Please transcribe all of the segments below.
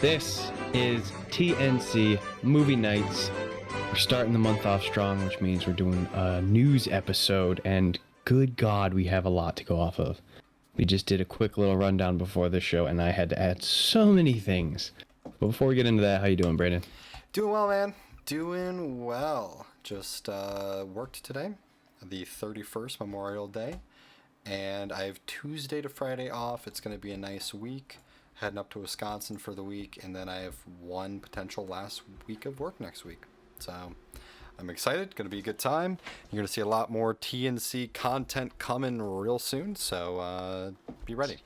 This is TNC Movie Nights. We're starting the month off strong, which means we're doing a news episode, and good God, we have a lot to go off of. We just did a quick little rundown before the show, and I had to add so many things. But before we get into that, how you doing, Brandon? Doing well, man. Doing well. Just worked today, the 31st, Memorial Day, and I have Tuesday to Friday off. It's going to be a nice week. Heading up to Wisconsin for the week, and then I have one potential last week of work next week. So I'm excited. Going to be a good time. You're going to see a lot more TNC content coming real soon, so be ready.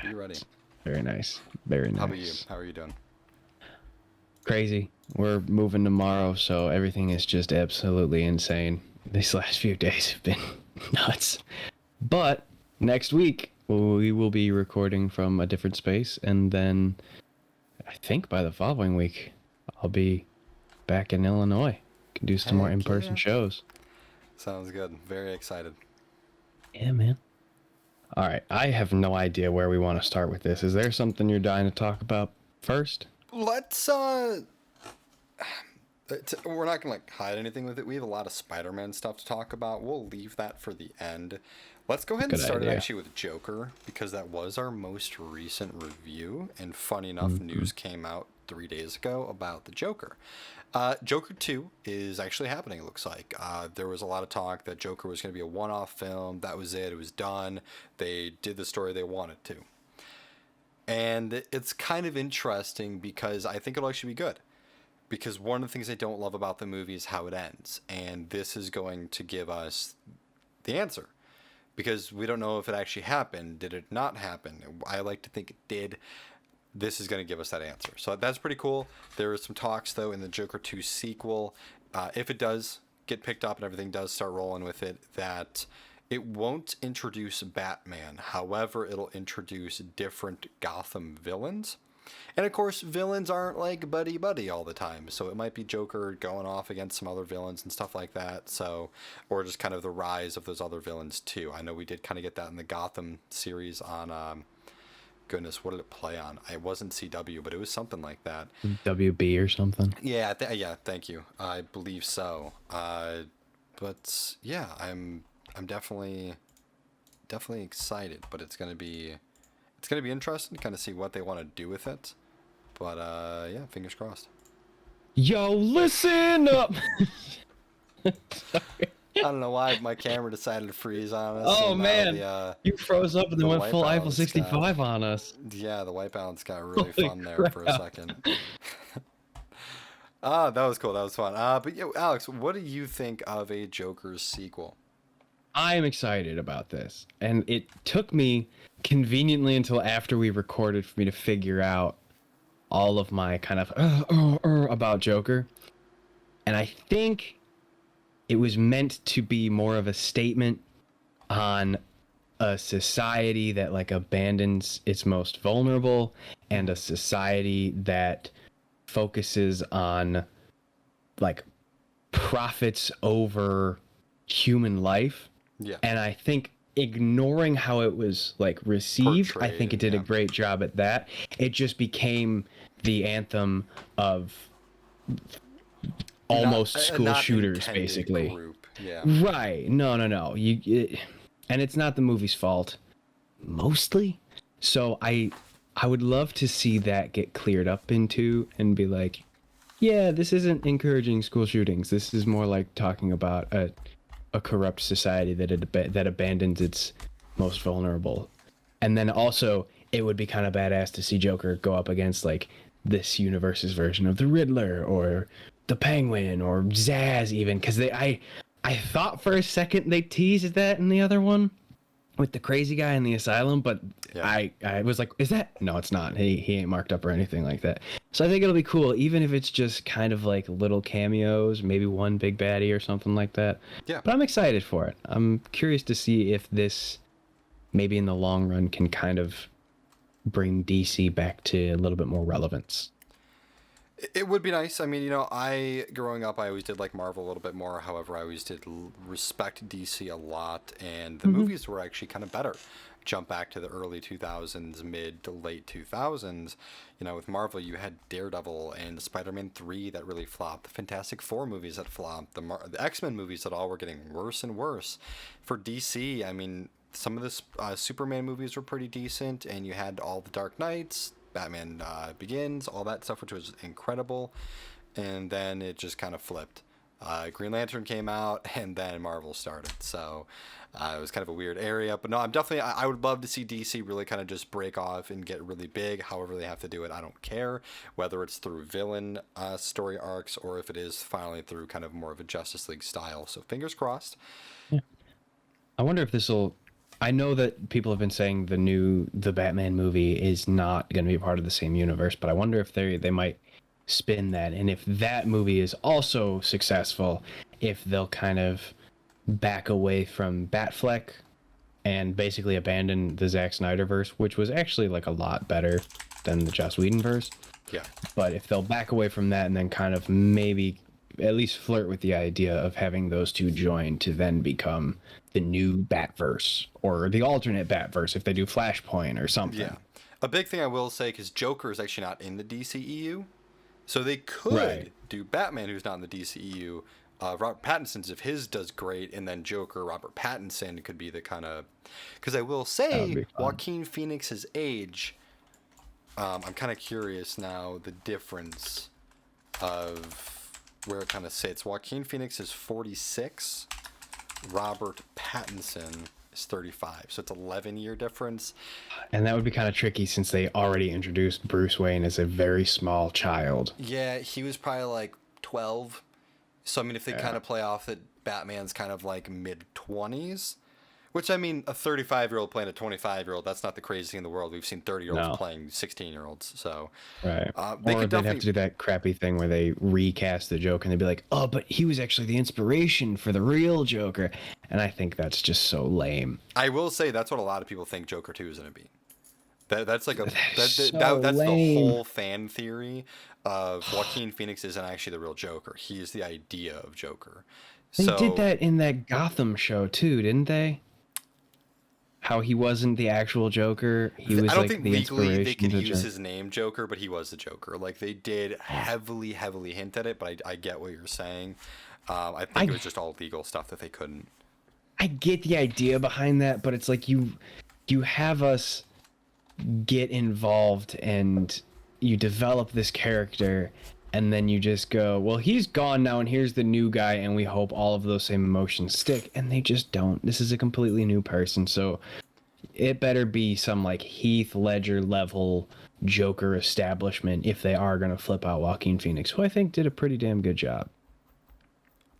Be ready. Very nice. Very nice. How about you? How are you doing? Crazy. We're moving tomorrow, so everything is just absolutely insane. These last few days have been nuts. But next week, we will be recording from a different space, and then I think by the following week, I'll be back in Illinois. Can do some more in-person shows. Sounds good. Very excited. Yeah, man. All right. I have no idea where we want to start with this. Is there something you're dying to talk about first? Let's we're not gonna hide anything with it. We have a lot of Spider-Man stuff to talk about. We'll leave that for the end. Let's go ahead and start it actually with Joker, because that was our most recent review, and funny enough, news came out 3 days ago about the Joker. Joker 2 is actually happening, it looks like. There was a lot of talk that Joker was going to be a one-off film. That was it. It was done. They did the story they wanted to. And it's kind of interesting because I think it'll actually be good. Because one of the things I don't love about the movie is how it ends. And this is going to give us the answer. Because we don't know if it actually happened. Did it not happen? I like to think it did. This is going to give us that answer. So that's pretty cool. There is some talks, though, in the Joker 2 sequel. If it does get picked up and everything does start rolling with it, that it won't introduce Batman. However, it'll introduce different Gotham villains. And of course, villains aren't like buddy-buddy all the time. So it might be Joker going off against some other villains and stuff like that. So, or just kind of the rise of those other villains too. I know we did kind of get that in the Gotham series on, goodness, what did it play on? It wasn't CW, but it was something like that. WB or something? Yeah, yeah, thank you. I believe so. But yeah, I'm definitely excited, but it's gonna be interesting to kind of see what they want to do with it. But yeah, fingers crossed. Yo, listen up. I don't know why my camera decided to freeze on us. Oh man, you froze up and then went full Eiffel 65 on us. Yeah, the white balance got really fun there for a second. That was cool. That was fun. But yeah, Alex, what do you think of a Joker's sequel? I'm excited about this, and it took me conveniently until after we recorded for me to figure out all of my kind of about Joker. And I think it was meant to be more of a statement on a society that like abandons its most vulnerable, and a society that focuses on like profits over human life. Yeah. And I think ignoring how it was like received, I think it did a great job at that. It just became the anthem of almost school shooters, basically. Group. Yeah. Right. No. And it's not the movie's fault, mostly. So I would love to see that get cleared up into and be like, yeah, this isn't encouraging school shootings. This is more like talking about a corrupt society that abandons its most vulnerable. And then also it would be kind of badass to see Joker go up against like this universe's version of the Riddler or the Penguin or Zsasz even, because I thought for a second they teased that in the other one with the crazy guy in the asylum, but yeah. I was like, is that? No, it's not. He ain't marked up or anything like that. So I think it'll be cool, even if it's just kind of like little cameos, maybe one big baddie or something like that. Yeah. But I'm excited for it. I'm curious to see if this, maybe in the long run, can kind of bring DC back to a little bit more relevance. It would be nice. I mean, you know, growing up, I always did like Marvel a little bit more. However, I always did respect DC a lot, and the Hmm. movies were actually kind of better. Jump back to the early 2000s, mid to late 2000s. You know, with Marvel, you had Daredevil and Spider-Man 3 that really flopped, the Fantastic Four movies that flopped, the X-Men movies that all were getting worse and worse. For DC, I mean, some of the Superman movies were pretty decent, and you had all the Dark Knights, Batman Begins, all that stuff, which was incredible. And then it just kind of flipped. Green Lantern came out, and then Marvel started. So it was kind of a weird area. But no, I would love to see DC really kind of just break off and get really big. However they have to do it, I don't care. Whether it's through villain story arcs or if it is finally through kind of more of a Justice League style. So fingers crossed. Yeah. I wonder if this will. I know that people have been saying the Batman movie is not going to be part of the same universe, but I wonder if they might spin that, and if that movie is also successful, if they'll kind of back away from Batfleck and basically abandon the Zack Snyder verse, which was actually like a lot better than the Joss Whedon verse. Yeah. But if they'll back away from that and then kind of maybe at least flirt with the idea of having those two join to then become the new Batverse or the alternate Batverse if they do Flashpoint or something. Yeah. A big thing I will say, because Joker is actually not in the DCEU, so they could Right. do Batman, who's not in the DCEU. Robert Pattinson's, if his does great, and then Joker, Robert Pattinson could be the kind of. Because I will That would say, be fun. Joaquin Phoenix's age. I'm kind of curious now the difference of where it kind of sits. Joaquin Phoenix is 46. Robert Pattinson is 35. So it's 11-year difference. And that would be kind of tricky since they already introduced Bruce Wayne as a very small child. Yeah, he was probably like 12. So, I mean, if they kind of play off that Batman's kind of like mid 20s, which I mean, a 35-year-old playing a 25-year-old, that's not the craziest thing in the world. We've seen 30-year-olds No. playing 16-year-olds. So, Right. they Or could they'd have definitely. to do that crappy thing where they recast the Joker and they'd be like, oh, but he was actually the inspiration for the real Joker. And I think that's just so lame. I will say that's what a lot of people think Joker 2 is going to be. That's like That's so that's the lame. whole fan theory of Joaquin Phoenix isn't actually the real Joker. He is the idea of Joker. They So did that in that Gotham show too, didn't they? How he wasn't the actual Joker. He was I don't like think the legally they inspiration could to use his name Joker, but he was the Joker. Like they did heavily hint at it, but I get what you're saying. I think it was just all legal stuff that they couldn't. I get the idea behind that, but it's like you have us get involved and you develop this character and then you just go, well, he's gone now and here's the new guy and we hope all of those same emotions stick, and they just don't. This is a completely new person, so it better be some like Heath Ledger level Joker establishment if they are going to flip out Joaquin Phoenix, who I think did a pretty damn good job.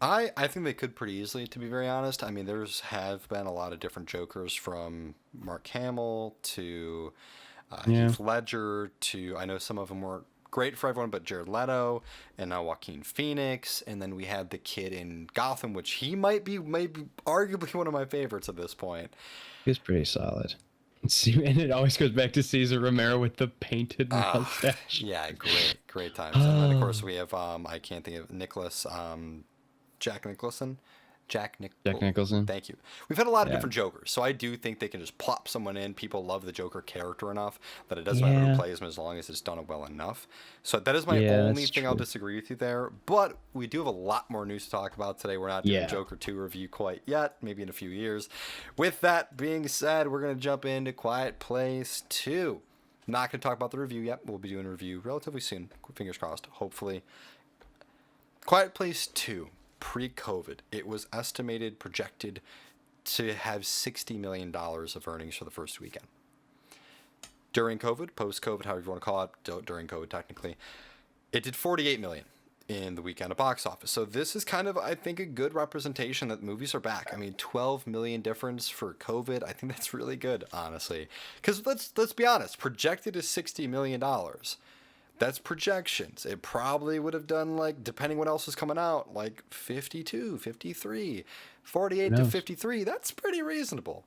I think they could pretty easily, to be very honest. I mean, there's have been a lot of different Jokers from Mark Hamill to Yeah. Heath Ledger to I know some of them weren't great for everyone, but Jared Leto and now Joaquin Phoenix, and then we had the kid in Gotham, which he might be maybe arguably one of my favorites at this point. He was pretty solid. And it always goes back to Cesar Romero with the painted mustache. Yeah, great times. And then of course we have I can't think of Nicholas Jack Nicholson. Jack Nicholson. Thank you. We've had a lot of Yeah. different Jokers, so I do think they can just plop someone in. People love the Joker character enough that it doesn't matter who Yeah. plays him as long as it's done well enough. So that is my Yeah, only that's thing I'll true. disagree with you there. But we do have a lot more news to talk about today. We're not doing Yeah. a Joker 2 review quite yet, maybe in a few years. With that being said, we're going to jump into Quiet Place 2. Not going to talk about the review yet. We'll be doing a review relatively soon. Fingers crossed, hopefully. Quiet Place 2, pre-COVID, it was estimated, projected to have $60 million of earnings for the first weekend. During COVID, post-COVID, however you want to call it, during COVID technically, it did $48 million in the weekend of box office. So this is kind of, I think, a good representation that movies are back. I mean, 12 million difference for COVID. I think that's really good, honestly. Because let's be honest, projected is $60 million. That's projections. It probably would have done, like, depending what else is coming out, like 52, 53, 48 to knows? 53. That's pretty reasonable.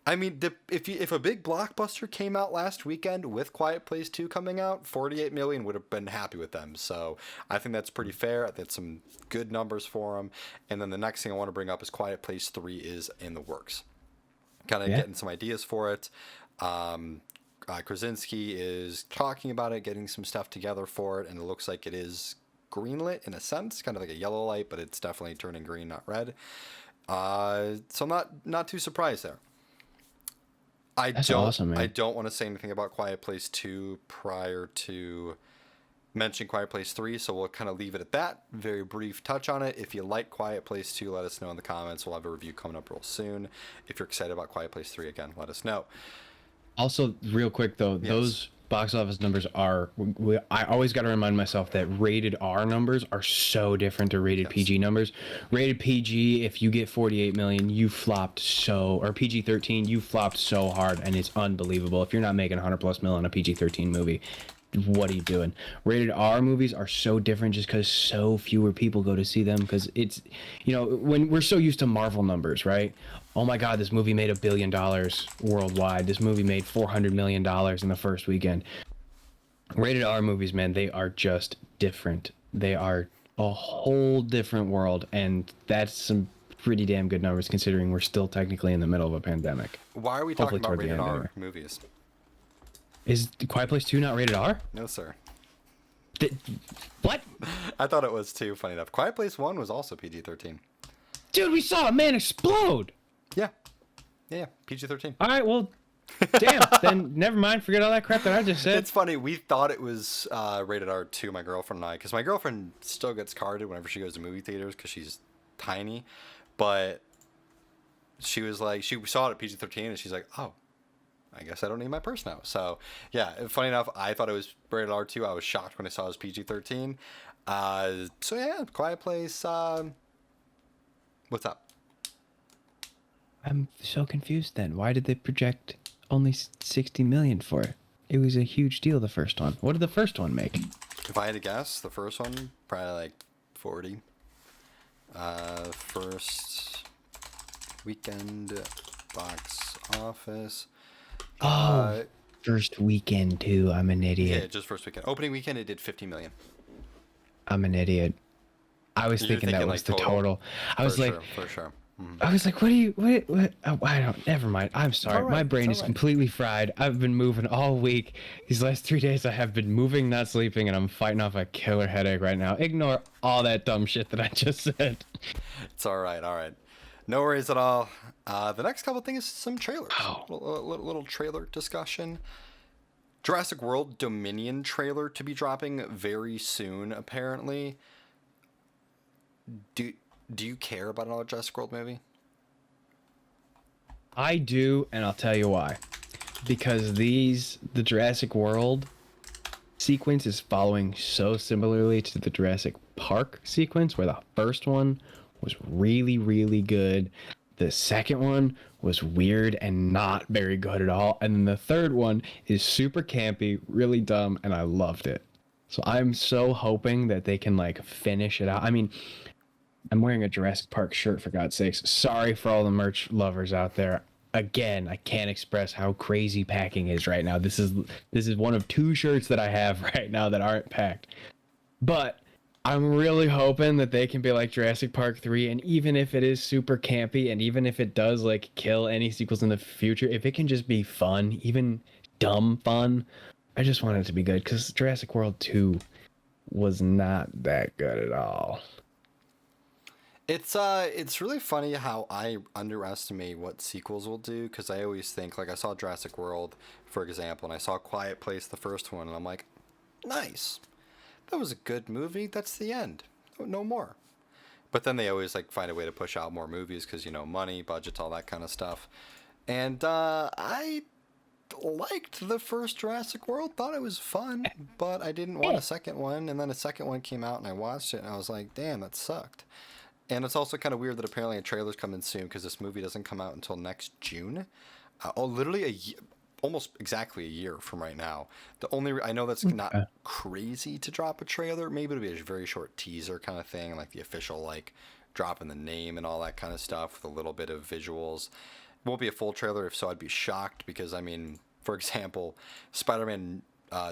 I mean, if a big blockbuster came out last weekend with Quiet Place 2 coming out, 48 million would have been happy with them. So I think that's pretty fair. That's some good numbers for them. And then the next thing I want to bring up is Quiet Place 3 is in the works. Kind of getting some ideas for it. Krasinski is talking about it, getting some stuff together for it, and it looks like it is greenlit in a sense, kind of like a yellow light, but it's definitely turning green, not red. So I'm not too surprised there. That's awesome, man. I don't want to say anything about Quiet Place 2 prior to mentioning Quiet Place 3, so we'll kind of leave it at that. Very brief touch on it. If you like Quiet Place 2, let us know in the comments. We'll have a review coming up real soon. If you're excited about Quiet Place 3 again, let us know. Also, real quick though, those box office numbers are, I always got to remind myself that rated R numbers are so different to rated PG numbers. Rated PG, if you get 48 million, you flopped or PG-13, you flopped so hard, and it's unbelievable. If you're not making 100 plus mil on a PG-13 movie, what are you doing? Rated R movies are so different just because so fewer people go to see them, because it's, when we're so used to Marvel numbers, right? Oh my God, this movie made $1 billion worldwide. This movie made $400 million in the first weekend. Rated R movies, man, they are just different. They are a whole different world, and that's some pretty damn good numbers considering we're still technically in the middle of a pandemic. Why are we talking about rated R movies? Is Quiet Place 2 not rated R? No, sir. What? I thought it was too, funny enough. Quiet Place 1 was also PG-13. Dude, we saw a man explode! Yeah, PG-13. All right, well, damn, then never mind. Forget all that crap that I just said. It's funny. We thought it was rated R too, my girlfriend and I, because my girlfriend still gets carded whenever she goes to movie theaters because she's tiny. But she was like, she saw it at PG-13 and she's like, oh, I guess I don't need my purse now. So, yeah, funny enough, I thought it was rated R too. I was shocked when I saw it was PG-13. So, yeah, Quiet Place. What's up? I'm so confused then. Why did they project only 60 million for it? It was a huge deal, the first one. What did the first one make? If I had to guess, the first one, probably like 40. First weekend box office. First weekend too. I'm an idiot. Yeah, just first weekend. Opening weekend, it did 50 million. I'm an idiot. I was thinking that was like the total. I was like, for sure. I was like, what? Oh, I don't, never mind. I'm sorry. My brain is completely fried. I've been moving all week. These last 3 days I have been moving, not sleeping, and I'm fighting off a killer headache right now. Ignore all that dumb shit that I just said. It's all right. No worries at all. The next couple things is some trailers. Little trailer discussion. Jurassic World Dominion trailer to be dropping very soon, apparently. Do you care about another Jurassic World movie? I do, and I'll tell you why. Because the Jurassic World sequence is following so similarly to the Jurassic Park sequence, where the first one was really, really good. The second one was weird and not very good at all. And then the third one is super campy, really dumb, and I loved it. So I'm so hoping that they can finish it out. I mean, I'm wearing a Jurassic Park shirt, for God's sakes. Sorry for all the merch lovers out there. Again, I can't express how crazy packing is right now. This is one of 2 shirts that I have right now that aren't packed. But I'm really hoping that they can be like Jurassic Park 3, and even if it is super campy, and even if it does kill any sequels in the future, if it can just be fun, even dumb fun, I just want it to be good, because Jurassic World 2 was not that good at all. It's really funny how I underestimate what sequels will do, because I always think, I saw Jurassic World, for example, and I saw Quiet Place, the first one, and I'm like, nice. That was a good movie. That's the end. No more. But then they always find a way to push out more movies because, money, budgets, all that kind of stuff. And I liked the first Jurassic World, thought it was fun, but I didn't want a second one. And then a second one came out and I watched it and I was like, damn, that sucked. And it's also kind of weird that apparently a trailer's coming soon because this movie doesn't come out until next June. Literally almost exactly a year from right now. I know that's not crazy to drop a trailer. Maybe it'll be a very short teaser kind of thing, the official dropping the name and all that kind of stuff with a little bit of visuals. Won't be a full trailer. If so, I'd be shocked because, I mean, for example, Spider-Man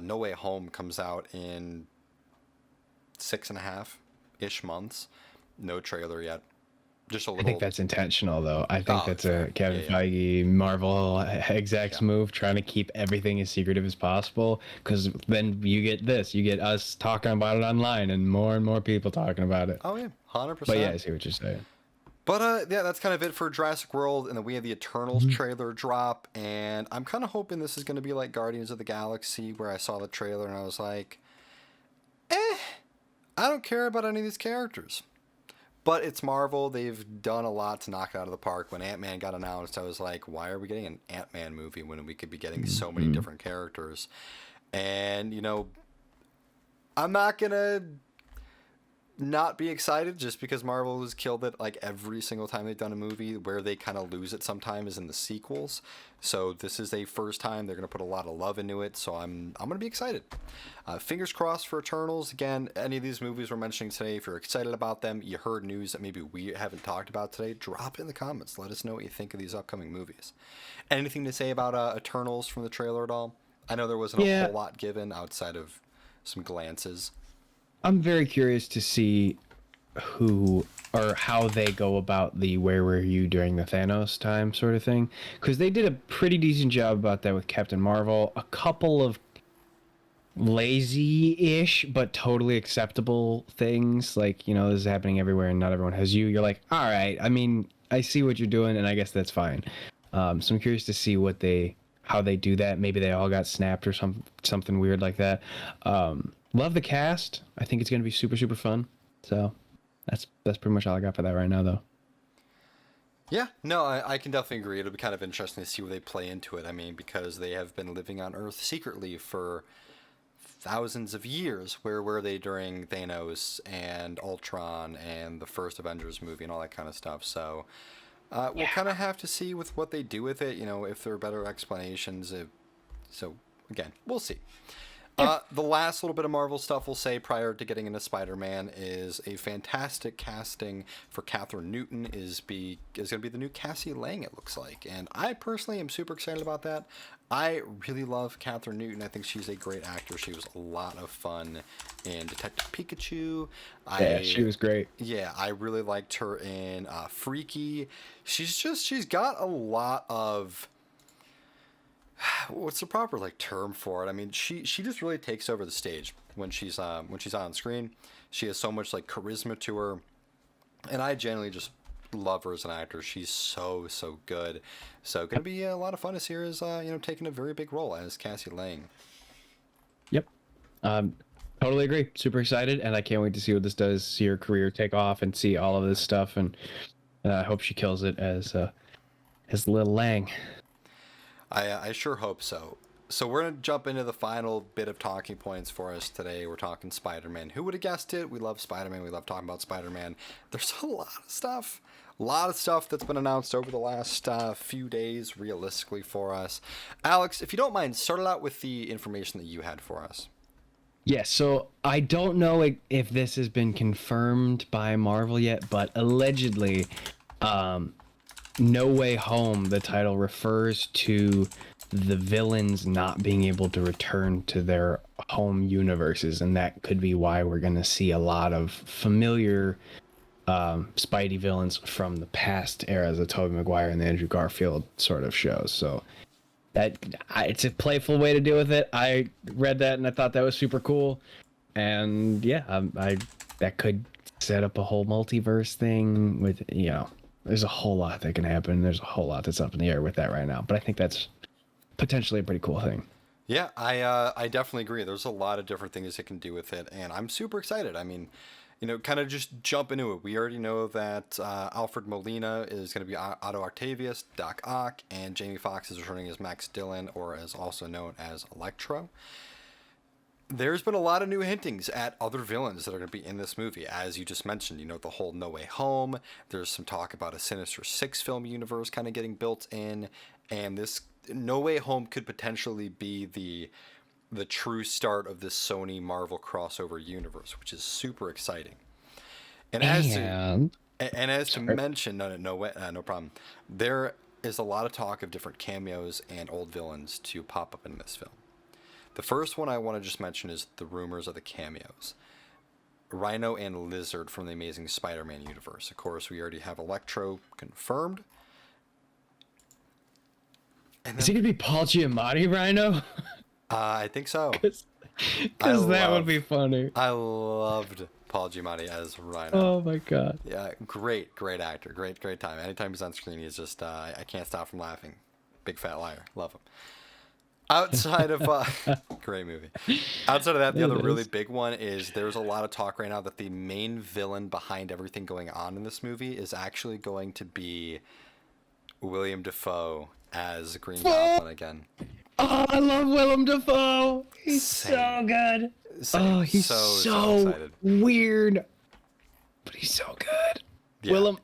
No Way Home comes out in 6.5-ish months. No trailer yet. Just a little. I think that's intentional, though. I think that's a Kevin Yeah, Feige, Marvel execs move, trying to keep everything as secretive as possible. Because then you get this, you get us talking about it online, and more people talking about it. Oh yeah, 100%. But yeah, I see what you're saying. But yeah, that's kind of it for Jurassic World, and then we have the Eternals trailer drop, and I'm kind of hoping this is going to be like Guardians of the Galaxy, where I saw the trailer and I was like, I don't care about any of these characters. But it's Marvel. They've done a lot to knock it out of the park. When Ant-Man got announced, I was like, why are we getting an Ant-Man movie when we could be getting so many different characters? And, you know, I'm not going to not be excited just because Marvel has killed it like every single time they've done a movie. Where they kind of lose it sometimes is in the sequels. So this is a first time. They're going to put a lot of love into it. So I'm going to be excited. Fingers crossed for Eternals. Again, any of these movies we're mentioning today, if you're excited about them, you heard news that maybe we haven't talked about today, drop it in the comments. Let us know what you think of these upcoming movies. Anything to say about Eternals from the trailer at all? I know there wasn't a whole lot given outside of some glances. I'm very curious to see who or how they go about the "where were you during the Thanos time" sort of thing, because they did a pretty decent job about that with Captain Marvel. A couple of lazy-ish but totally acceptable things, like, you know, this is happening everywhere and not everyone has you. You're like, all right, I mean, I see what you're doing, and I guess that's fine. So I'm curious to see how they do that. Maybe they all got snapped or something weird like that. Love the cast. I think it's going to be super, super fun. So that's pretty much all I got for that right now, though. Yeah, no, I can definitely agree. It'll be kind of interesting to see where they play into it. I mean, because they have been living on Earth secretly for thousands of years. Where were they during Thanos and Ultron and the first Avengers movie and all that kind of stuff? So we'll kind of have to see with what they do with it, you know, if there are better explanations. So, again, we'll see. The last little bit of Marvel stuff we'll say prior to getting into Spider-Man is a fantastic casting for Catherine Newton is going to be the new Cassie Lang, it looks like. And I personally am super excited about that. I really love Catherine Newton. I think she's a great actor. She was a lot of fun in Detective Pikachu. Yeah, she was great. Yeah, I really liked her in Freaky. She's got a lot of... what's the proper term for it? I mean, she just really takes over the stage when she's on screen. She has so much charisma to her, and I generally just love her as an actor. She's so good. So gonna be a lot of fun to see her as taking a very big role as Cassie Lang. Yep. Totally agree. Super excited, and I can't wait to see what this does. See her career take off and see all of this stuff, and I hope she kills it as Little Lang. I sure hope so. So we're going to jump into the final bit of talking points for us today. We're talking Spider-Man. Who would have guessed it? We love Spider-Man. We love talking about Spider-Man. There's a lot of stuff. That's been announced over the last few days, realistically, for us. Alex, if you don't mind, start it out with the information that you had for us. Yeah, so I don't know if this has been confirmed by Marvel yet, but allegedly... No Way Home, the title, refers to the villains not being able to return to their home universes, and that could be why we're going to see a lot of familiar Spidey villains from the past eras of Tobey Maguire and the Andrew Garfield sort of shows. So it's a playful way to deal with it. I read that and I thought that was super cool, and yeah, that could set up a whole multiverse thing with, you know. There's a whole lot that can happen. There's a whole lot that's up in the air with that right now. But I think that's potentially a pretty cool thing. Yeah, I definitely agree. There's a lot of different things it can do with it, and I'm super excited. I mean, kind of just jump into it. We already know that Alfred Molina is going to be Otto Octavius, Doc Ock, and Jamie Foxx is returning as Max Dillon, or as also known as Electro. There's been a lot of new hintings at other villains that are going to be in this movie, as you just mentioned. The whole No Way Home. There's some talk about a Sinister Six film universe kind of getting built in, and this No Way Home could potentially be the true start of this Sony Marvel crossover universe, which is super exciting. And as to mention, no problem. There is a lot of talk of different cameos and old villains to pop up in this film. The first one I want to just mention is the rumors of the cameos. Rhino and Lizard from the Amazing Spider-Man universe. Of course, we already have Electro confirmed. Is he going to be Paul Giamatti, Rhino? I think so. Because that would be funny. I loved Paul Giamatti as Rhino. Oh my god. Yeah, great actor. Great time. Anytime he's on screen, he's just, I can't stop from laughing. Big fat liar. Love him. Outside of, great movie. Outside of that, the other really big one is there's a lot of talk right now that the main villain behind everything going on in this movie is actually going to be William Dafoe as Green Goblin again. Oh, I love Willem Dafoe. He's so good. Oh, he's so weird, but he's so good. Yeah. Willem,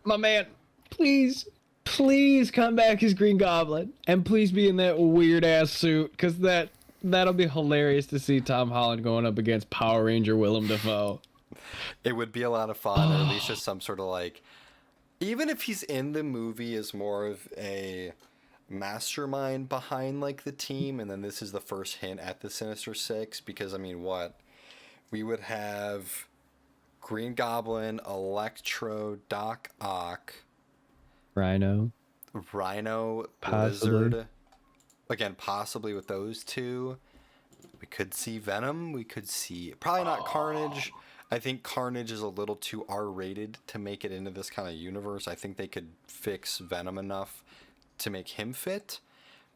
my man, please come back as Green Goblin, and please be in that weird ass suit, because that'll be hilarious to see Tom Holland going up against Power Ranger Willem Dafoe. It would be a lot of fun, or at least just some sort of like, even if he's in the movie as more of a mastermind behind like the team, and then this is the first hint at the Sinister Six, because I mean, we would have Green Goblin, Electro, Doc Ock, Rhino, possibly. Lizard, again possibly with those two. We could see Venom, we could see probably not Carnage. I think Carnage is a little too R-rated to make it into this kind of universe. I think they could fix Venom enough to make him fit.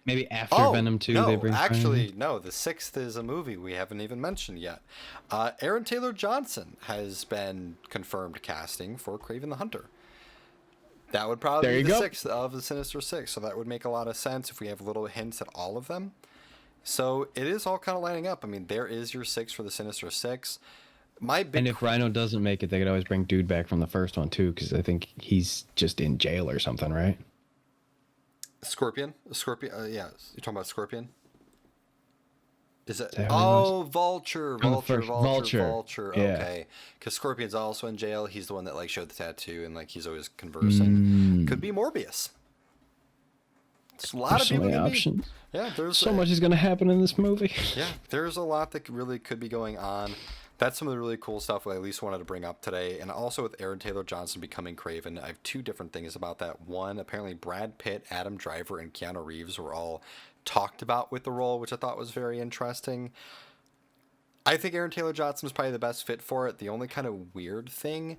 Maybe after Venom 2 no, they bring actually no, the sixth is a movie we haven't even mentioned yet. Aaron Taylor Johnson has been confirmed casting for Kraven the Hunter. That would probably be the sixth of the Sinister Six, so that would make a lot of sense if we have little hints at all of them. So it is all kind of lining up. I mean, there is your six for the Sinister Six. And if Rhino doesn't make it, they could always bring Dude back from the first one too, because I think he's just in jail or something, right? Scorpion, yeah, you're talking about Scorpion. Is it? Oh, Vulture. Yeah. Okay, because Scorpion's also in jail. He's the one that like showed the tattoo and like he's always conversing. Could be Morbius. There's a lot of so many options. Yeah, there's so much is going to happen in this movie. Yeah, there's a lot that really could be going on. That's some of the really cool stuff I at least wanted to bring up today. And also with Aaron Taylor Johnson becoming Kraven, I have two different things about that. One, apparently Brad Pitt, Adam Driver, and Keanu Reeves were all talked about with the role, which I thought was very interesting. I think Aaron Taylor Johnson is probably the best fit for it. The only kind of weird thing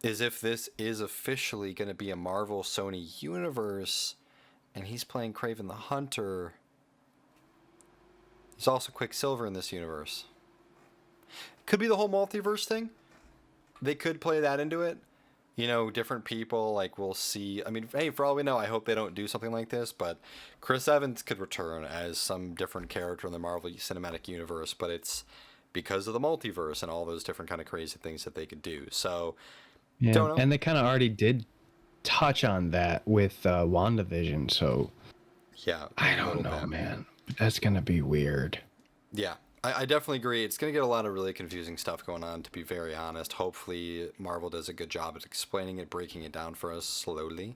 is if this is officially going to be a Marvel Sony universe and he's playing Kraven the Hunter, there's also Quicksilver in this universe. Could be the whole multiverse thing. They could play that into it. You know, different people, like, we'll see. I mean, hey, for all we know, I hope they don't do something like this, but Chris Evans could return as some different character in the Marvel Cinematic Universe, but it's because of the multiverse and all those different kind of crazy things that they could do. So, yeah, don't know. And they kind of already did touch on that with WandaVision, so... Yeah. I don't know, man. That's going to be weird. Yeah. I definitely agree. It's going to get a lot of really confusing stuff going on, to be very honest. Hopefully, Marvel does a good job at explaining it, breaking it down for us slowly.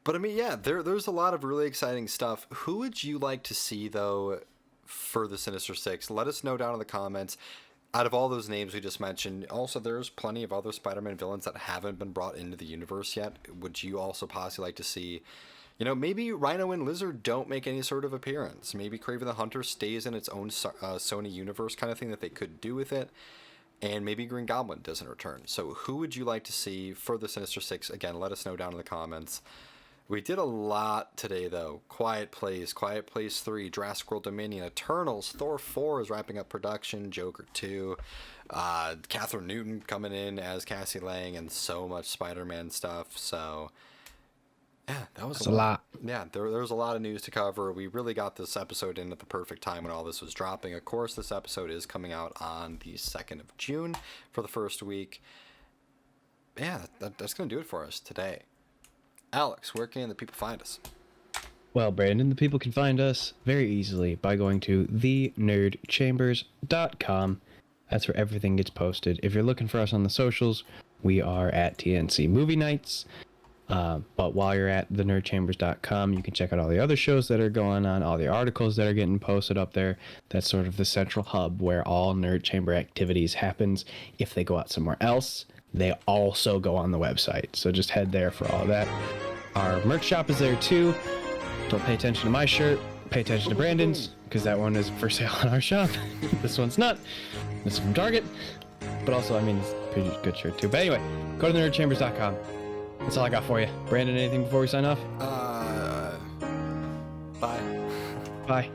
But, I mean, yeah, there's a lot of really exciting stuff. Who would you like to see, though, for the Sinister Six? Let us know down in the comments. Out of all those names we just mentioned, also, there's plenty of other Spider-Man villains that haven't been brought into the universe yet. Would you also possibly like to see... You know, maybe Rhino and Lizard don't make any sort of appearance. Maybe Kraven the Hunter stays in its own Sony universe kind of thing that they could do with it. And maybe Green Goblin doesn't return. So who would you like to see for the Sinister Six? Again, let us know down in the comments. We did a lot today, though. Quiet Place 3, Jurassic World Dominion, Eternals, Thor 4 is wrapping up production, Joker 2, Catherine Newton coming in as Cassie Lang, and so much Spider-Man stuff. So... yeah, that was a lot. Yeah, there was a lot of news to cover. We really got this episode in at the perfect time when all this was dropping. Of course, this episode is coming out on the 2nd of June for the first week. Yeah, that's going to do it for us today. Alex, where can the people find us? Well, Brandon, the people can find us very easily by going to thenerdchambers.com. That's where everything gets posted. If you're looking for us on the socials, we are at TNC Movie Nights. But while you're at thenerdchambers.com, you can check out all the other shows that are going on, all the articles that are getting posted up there. That's sort of the central hub where all Nerd Chamber activities happens. If they go out somewhere else, they also go on the website. So just head there for all that. Our merch shop is there too. Don't pay attention to my shirt. Pay attention to Brandon's, because that one is for sale on our shop. This one's not. This is from Target. But also, I mean, it's a pretty good shirt too. But anyway, go to thenerdchambers.com. That's all I got for you. Brandon, anything before we sign off? Bye. Bye.